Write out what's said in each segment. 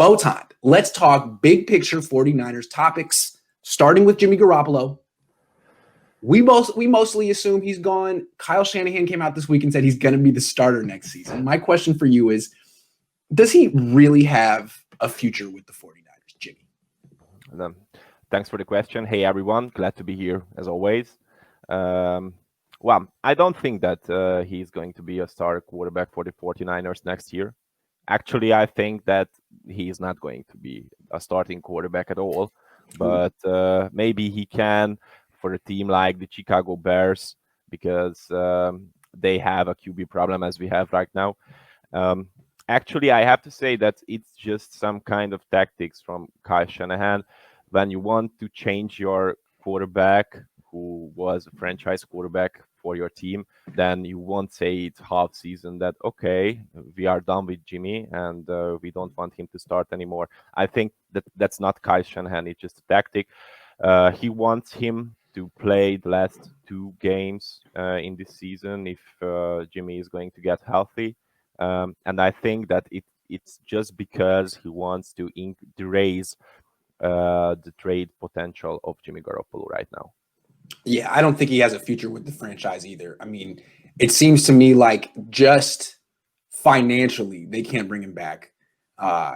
Botond. Let's talk big picture 49ers topics, starting with Jimmy Garoppolo. We mostly assume he's gone. Kyle Shanahan came out this week and said he's going to be the starter next season. My question for you is, does he really have a future with the 49ers, Jimmy? Thanks for the question. Hey, everyone. Glad to be here, as always. Well, I don't think that he's going to be a starter quarterback for the 49ers next year. Actually, I think that he's not going to be a starting quarterback at all. But maybe he can for a team like the Chicago Bears, because they have a QB problem as we have right now. Actually, I have to say that it's just some kind of tactics from Kyle Shanahan. When you want to change your quarterback, who was a franchise quarterback for your team, then you won't say it's half season that, okay, we are done with Jimmy and we don't want him to start anymore. I think that's not Kyle Shanahan. It's just a tactic. He wants him to play the last 2 games in this season if Jimmy is going to get healthy. And I think that it's just because he wants to raise the trade potential of Jimmy Garoppolo right now. Yeah, I don't think he has a future with the franchise either. I mean, it seems to me like just financially, they can't bring him back.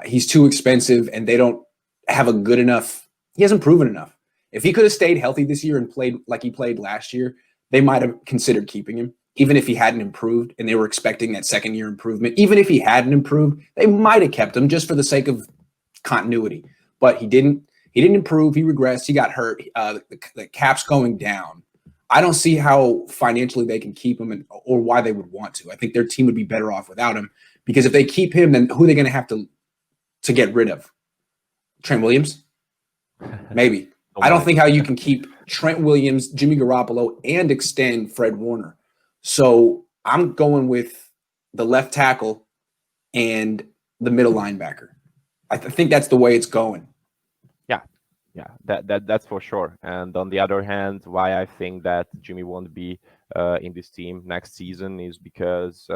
He's too expensive, and they don't have a good enough – he hasn't proven enough. If he could have stayed healthy this year and played like he played last year, they might have considered keeping him, even if he hadn't improved and they were expecting that second-year improvement. Even if he hadn't improved, they might have kept him just for the sake of continuity. But he didn't. He didn't improve. He regressed. He got hurt. The cap's going down. I don't see how financially they can keep him or why they would want to. I think their team would be better off without him, because if they keep him, then who are they going to have to get rid of? Trent Williams? Maybe. I don't think how you can keep Trent Williams, Jimmy Garoppolo, and extend Fred Warner. So I'm going with the left tackle and the middle linebacker. I think that's the way it's going. Yeah, that's for sure. And on the other hand, why I think that Jimmy won't be in this team next season is because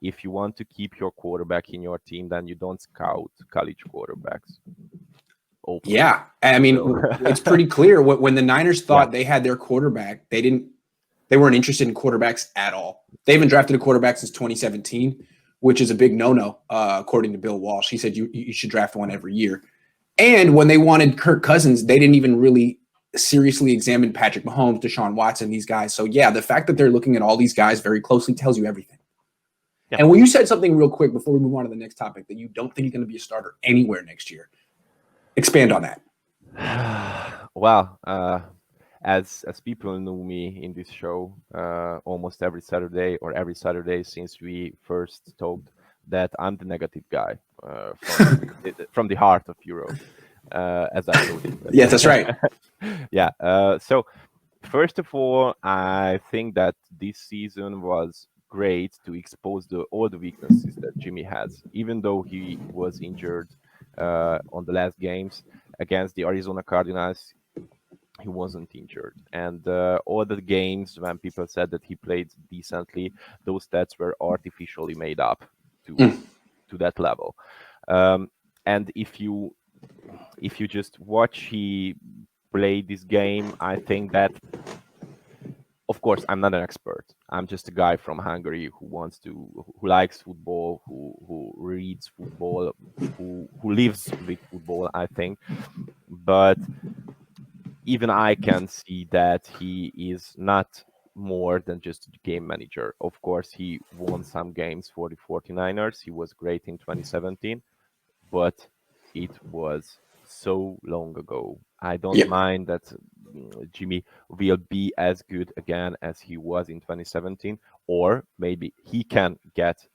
if you want to keep your quarterback in your team, then you don't scout college quarterbacks. Open. Yeah, I mean, it's pretty clear. When the Niners thought they had their quarterback, they weren't interested in quarterbacks at all. They haven't drafted a quarterback since 2017, which is a big no-no, according to Bill Walsh. He said you should draft one every year. And when they wanted Kirk Cousins, they didn't even really seriously examine Patrick Mahomes, Deshaun Watson, these guys. So, yeah, the fact that they're looking at all these guys very closely tells you everything. Yeah. And when you said something real quick before we move on to the next topic, that you don't think he's going to be a starter anywhere next year, expand on that. Well, as people know me in this show almost every Saturday since we first talked, that I'm the negative guy from the heart of Europe, as I told you. Yes, that's right. Yeah. So, first of all, I think that this season was great to expose all the weaknesses that Jimmy has. Even though he was injured on the last games against the Arizona Cardinals, he wasn't injured. And all the games when people said that he played decently, those stats were artificially made up to that level. And if you just watch he play this game, I think that, of course, I'm not an expert. I'm just a guy from Hungary who likes football, who reads football, who lives with football, I think. But even I can see that he is not more than just a game manager. Of course, he won some games for the 49ers. He was great in 2017, but it was so long ago. I don't mind that Jimmy will be as good again as he was in 2017, or maybe he can get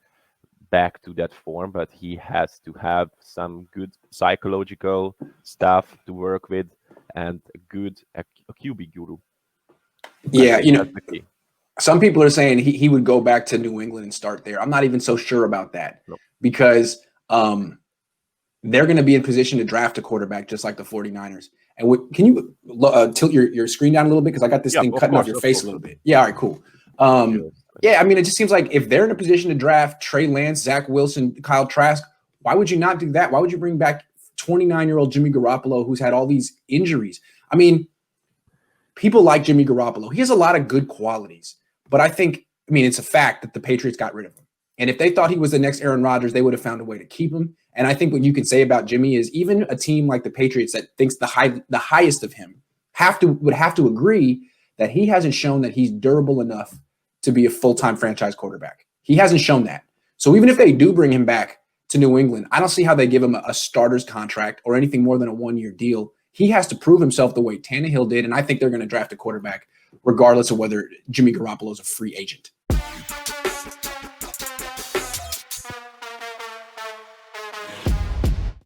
back to that form, but he has to have some good psychological stuff to work with and a QB guru. Yeah, some people are saying he would go back to New England and start there. I'm not even so sure about that because they're going to be in position to draft a quarterback just like the 49ers. And can you tilt your screen down a little bit? Because I got this thing cutting off your face a little bit. Yeah, all right, cool. Yeah, I mean, it just seems like if they're in a position to draft Trey Lance, Zach Wilson, Kyle Trask, why would you not do that? Why would you bring back 29-year-old Jimmy Garoppolo who's had all these injuries. I mean, people like Jimmy Garoppolo. He has a lot of good qualities, but I mean, it's a fact that the Patriots got rid of him. And if they thought he was the next Aaron Rodgers, they would have found a way to keep him. And I think what you can say about Jimmy is even a team like the Patriots that thinks the highest of him would have to agree that he hasn't shown that he's durable enough to be a full-time franchise quarterback. He hasn't shown that. So even if they do bring him back to New England, I don't see how they give him a starter's contract or anything more than a one-year deal. He has to prove himself the way Tannehill did, and I think they're going to draft a quarterback regardless of whether Jimmy Garoppolo is a free agent.